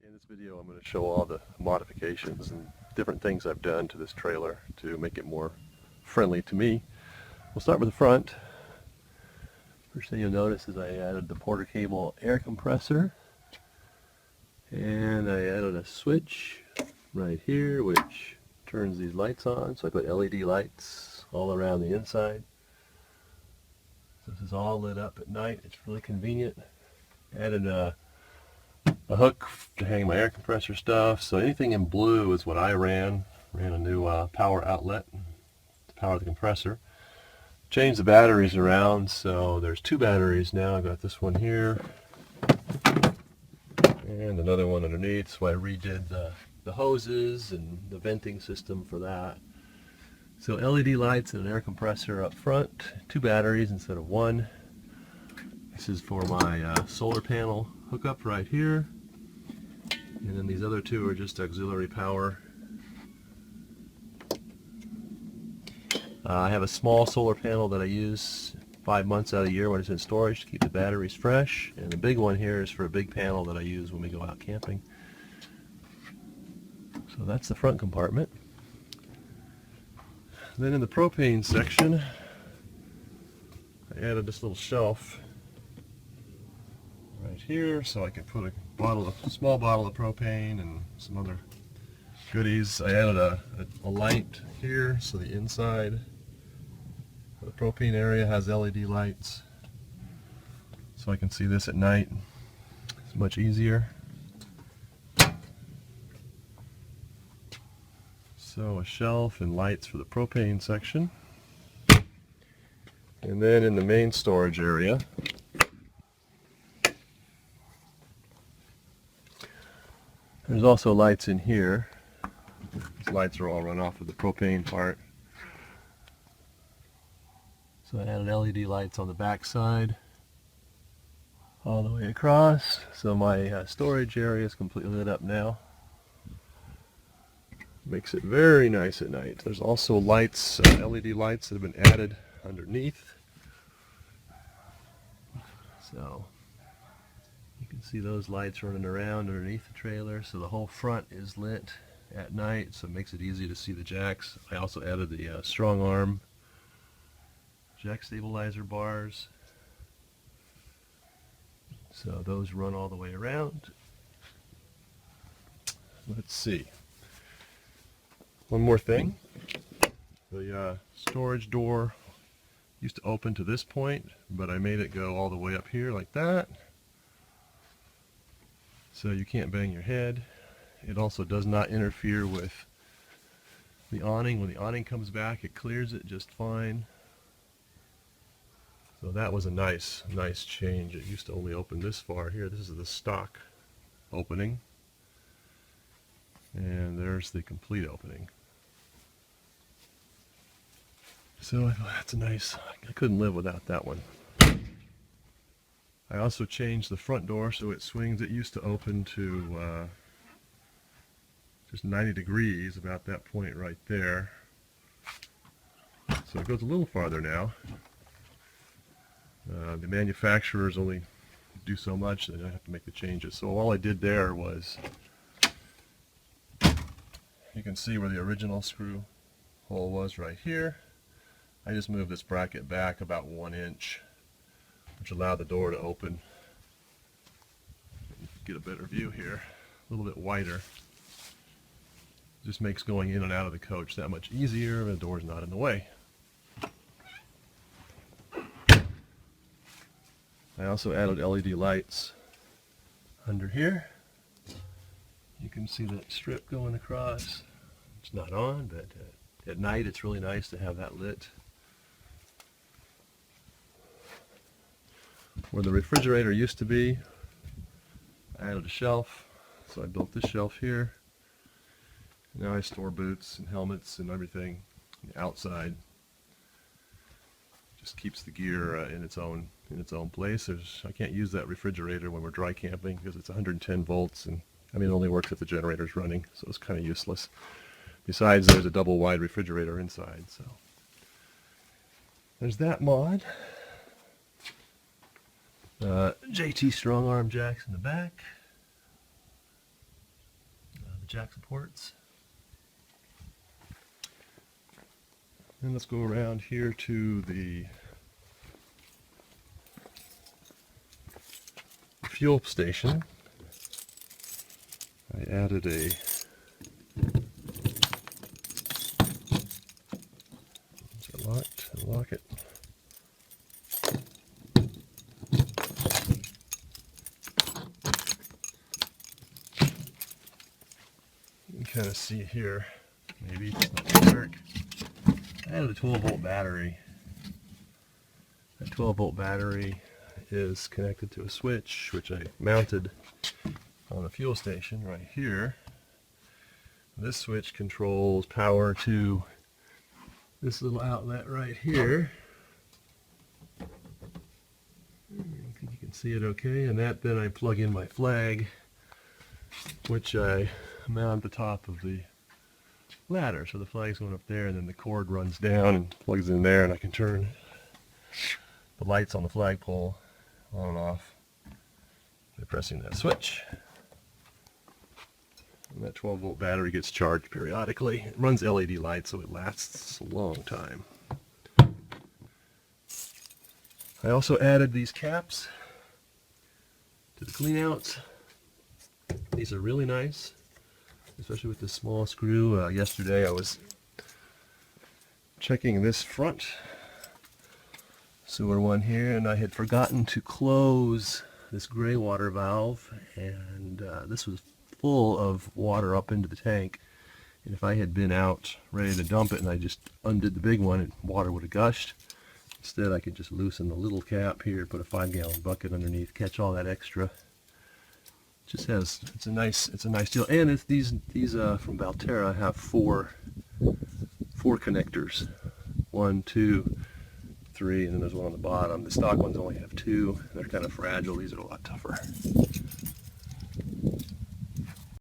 In this video I'm going to show all the modifications and different things I've done to this trailer to make it more friendly to me. We'll start with the front. First thing you'll notice is I added the Porter cable air compressor, and I added a switch right here which turns these lights on. So I put LED lights all around the inside. So this is all lit up at night. It's really convenient. Added a hook to hang my air compressor stuff. So anything in blue is what I ran. Ran a new power outlet to power the compressor. Changed the batteries around, so there's two batteries now. I got this one here and another one underneath. So I redid the hoses and the venting system for that. So LED lights and an air compressor up front, two batteries instead of one. This is for my solar panel hookup right here. And then these other two are just auxiliary power. I have a small solar panel that I use 5 months out of the year when it's in storage to keep the batteries fresh. And the big one here is for a big panel that I use when we go out camping. So that's the front compartment. Then in the propane section, I added this little shelf right here so I can put a small bottle of propane and some other goodies. I added a light here so the inside of the propane area has LED lights so I can see this at night. It's much easier. So a shelf and lights for the propane section. And then in the main storage area, there's also lights in here. These lights are all run off of the propane part. So I added LED lights on the back side all the way across. So my storage area is completely lit up now. Makes it very nice at night. There's also lights, LED lights that have been added underneath. So you can see those lights running around underneath the trailer. So the whole front is lit at night, so it makes it easy to see the jacks. I also added the strong arm jack stabilizer bars. So those run all the way around. Let's see. One more thing. The storage door used to open to this point, but I made it go all the way up here like that. So you can't bang your head. It also does not interfere with the awning. When the awning comes back, it clears it just fine. So that was a nice change. It used to only open this far here. This is the stock opening. And there's the complete opening. So that's a nice, I couldn't live without that one. I also changed the front door so it swings. It used to open to just 90 degrees, about that point right there. So it goes a little farther now. The manufacturers only do so much, and I have to make the changes. So all I did there was, you can see where the original screw hole was right here. I just moved this bracket back about 1 inch, which allowed the door to open. Get a better view here, a little bit wider. Just makes going in and out of the coach that much easier, and the door's not in the way. I also added LED lights under here. You can see that strip going across. It's not on, but at night it's really nice to have that lit. Where the refrigerator used to be, I added a shelf, so I built this shelf here. Now I store boots and helmets and everything outside. Just keeps the gear in its own place. I can't use that refrigerator when we're dry camping because it's 110 volts, and I mean it only works if the generator's running, so it's kind of useless. Besides, there's a double wide refrigerator inside, so there's that mod. JT strong arm jacks in the back. jack supports. And let's go around here to the fuel station. I added a lock it. You can kind of see here, maybe it's not dark. I added a 12-volt battery. That 12-volt battery is connected to a switch, which I mounted on the fuel station right here. This switch controls power to this little outlet right here. I think you can see it okay. And that, then I plug in my flag, which I mount the top of the ladder. So the flag's going up there, and then the cord runs down and plugs in there, and I can turn the lights on the flagpole on and off by pressing that switch. And that 12-volt battery gets charged periodically. It runs LED lights, so it lasts a long time. I also added these caps to the cleanouts. These are really nice, especially with this small screw. Yesterday I was checking this front sewer one here, and I had forgotten to close this gray water valve, and this was full of water up into the tank, and if I had been out ready to dump it and I just undid the big one, water would have gushed. Instead, I could just loosen the little cap here, put a 5-gallon bucket underneath, catch all that extra. Just has, it's a nice deal. And it's these from Valterra have four connectors, 1, 2, 3, and then there's one on the bottom. The stock ones only have 2. They're kind of fragile. These are a lot tougher.